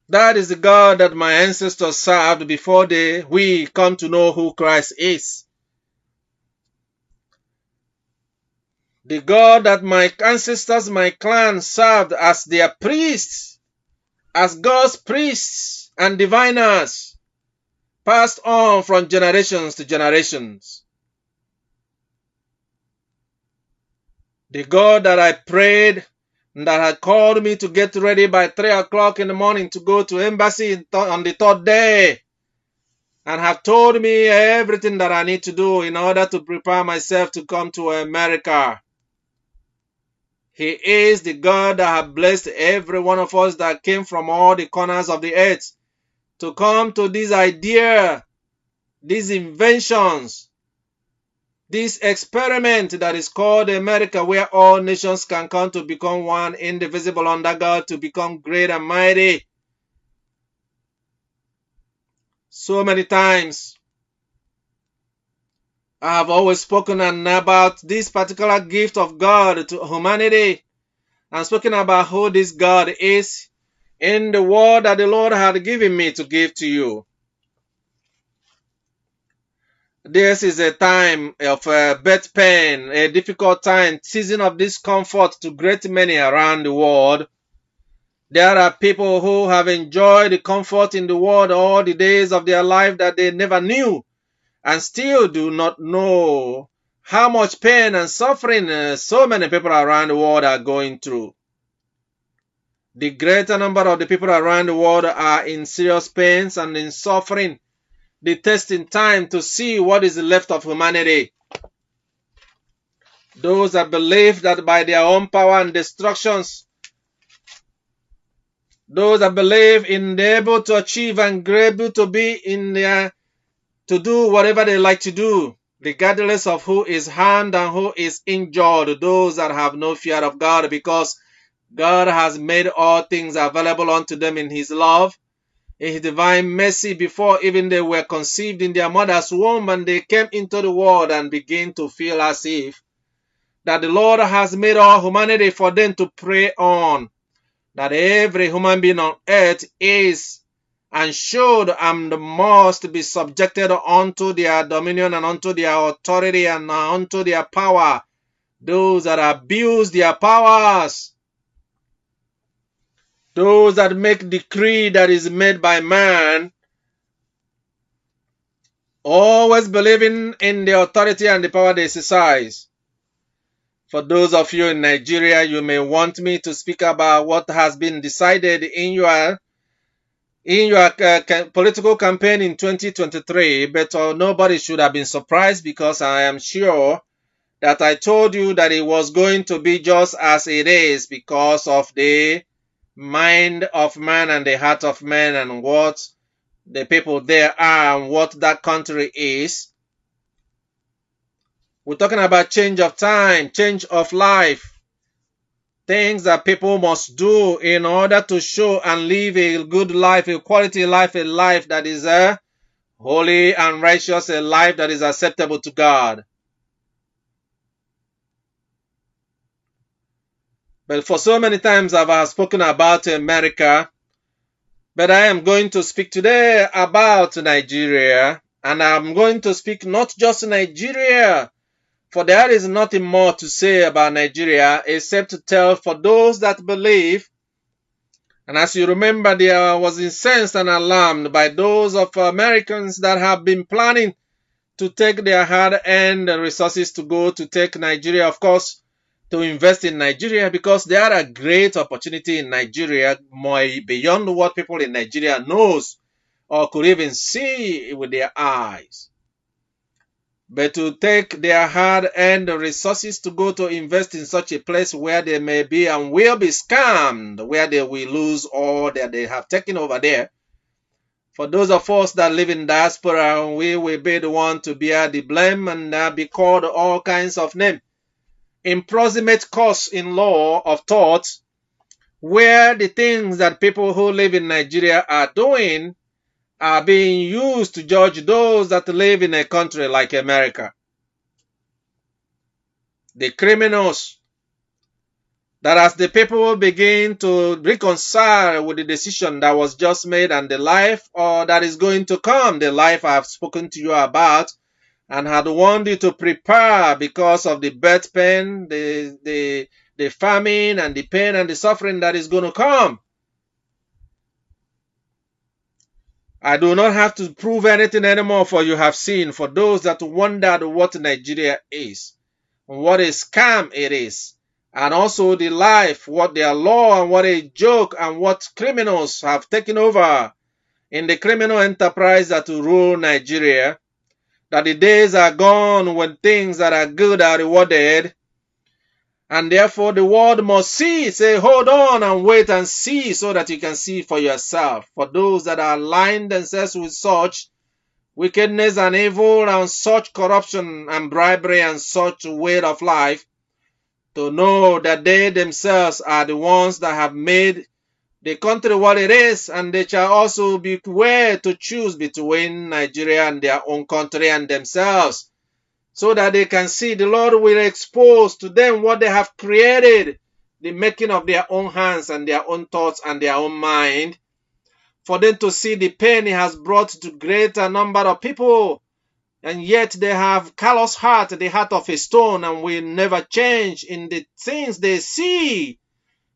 That is the God that my ancestors served before we come to know who Christ is. The God that my ancestors, my clan served as their priests, as God's priests and diviners, passed on from generations to generations. The God that I prayed, that had called me to get ready by 3 o'clock in the morning to go to embassy on the third day, and have told me everything that I need to do in order to prepare myself to come to America. He is the God that has blessed every one of us that came from all the corners of the earth to come to this idea, these inventions, this experiment that is called America, where all nations can come to become one, indivisible under God, to become great and mighty. So many times I have always spoken about this particular gift of God to humanity, and spoken about who this God is in the word that the Lord had given me to give to you. This is a time of birth pain, a difficult time, season of discomfort to great many around the world. There are people who have enjoyed the comfort in the world all the days of their life that they never knew, and still do not know how much pain and suffering so many people around the world are going through. The greater number of the people around the world are in serious pains and in suffering. The testing time to see what is left of humanity. Those that believe that by their own power and destructions, those that believe in able to achieve and able to be in their to do whatever they like to do, regardless of who is harmed and who is injured, those that have no fear of God, because God has made all things available unto them in His love, in His divine mercy, before even they were conceived in their mother's womb and they came into the world and begin to feel as if that the Lord has made all humanity for them to prey on, that every human being on earth is and should and must be subjected unto their dominion and unto their authority and unto their power. Those that abuse their powers, those that make decree that is made by man, always believing in the authority and the power they exercise. For those of you in Nigeria, you may want me to speak about what has been decided in your political campaign in 2023, but nobody should have been surprised, because I am sure that I told you that it was going to be just as it is, because of the mind of man and the heart of man and what the people there are and what that country is. We're talking about change of time, change of life, things that people must do in order to show and live a good life, a quality life, a life that is holy and righteous, a life that is acceptable to God. But for so many times I've spoken about America, but I am going to speak today about Nigeria, and I'm going to speak not just Nigeria, for there is nothing more to say about Nigeria except to tell for those that believe. And as you remember, there was incensed and alarmed by those of Americans that have been planning to take their hard-earned resources to go to take Nigeria, of course, to invest in Nigeria, because there are a great opportunity in Nigeria, more beyond what people in Nigeria knows or could even see with their eyes. But to take their hard-earned resources to go to invest in such a place where they may be and will be scammed, where they will lose all that they have taken over there. For those of us that live in diaspora, we will be the one to bear the blame and be called all kinds of names. Imprisonment course in law of thought, where the things that people who live in Nigeria are doing are being used to judge those that live in a country like America. The criminals That as the people begin to reconcile with the decision that was just made and the life or that is going to come, the life I have spoken to you about and had warned you to prepare because of the birth pain, the famine and the pain and the suffering that is going to come. I do not have to prove anything anymore, for you have seen, for those that wondered what Nigeria is, what a scam it is, and also the life, what their law and what a joke and what criminals have taken over in the criminal enterprise that rule Nigeria, that the days are gone when things that are good are rewarded, and therefore the world must see, say, hold on and wait and see so that you can see for yourself. For those that are aligned themselves with such wickedness and evil and such corruption and bribery and such way of life, to know that they themselves are the ones that have made the country what it is, and they shall also beware to choose between Nigeria and their own country and themselves, so that they can see the Lord will expose to them what they have created, the making of their own hands and their own thoughts and their own mind, for them to see the pain He has brought to greater number of people, and yet they have callous heart, the heart of a stone, and will never change in the things they see,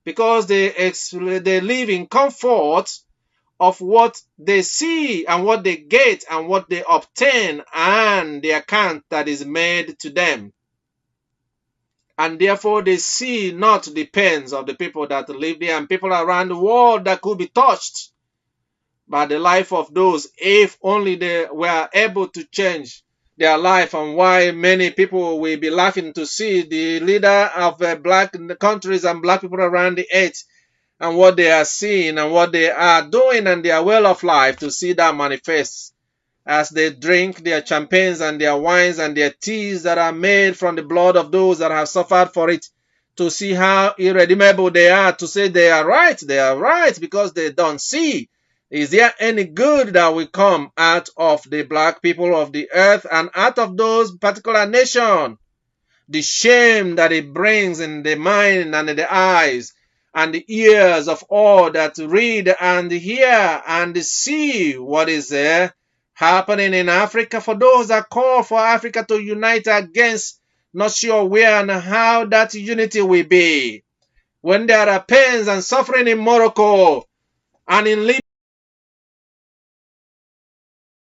because they live in comfort of what they see and what they get and what they obtain and the account that is made to them. And therefore they see not the pains of the people that live there and people around the world that could be touched by the life of those, if only they were able to change their life. And why many people will be laughing to see the leader of black countries and black people around the earth and what they are seeing and what they are doing and their way of life, to see that manifest as they drink their champagnes and their wines and their teas that are made from the blood of those that have suffered for it, to see how irredeemable they are, to say they are right because they don't see. Is there any good that will come out of the black people of the earth and out of those particular nations? The shame that it brings in the mind and in the eyes and the ears of all that read and hear and see what is there happening in Africa, for those that call for Africa to unite against, not sure where and how that unity will be. When there are pains and suffering in Morocco and in Libya,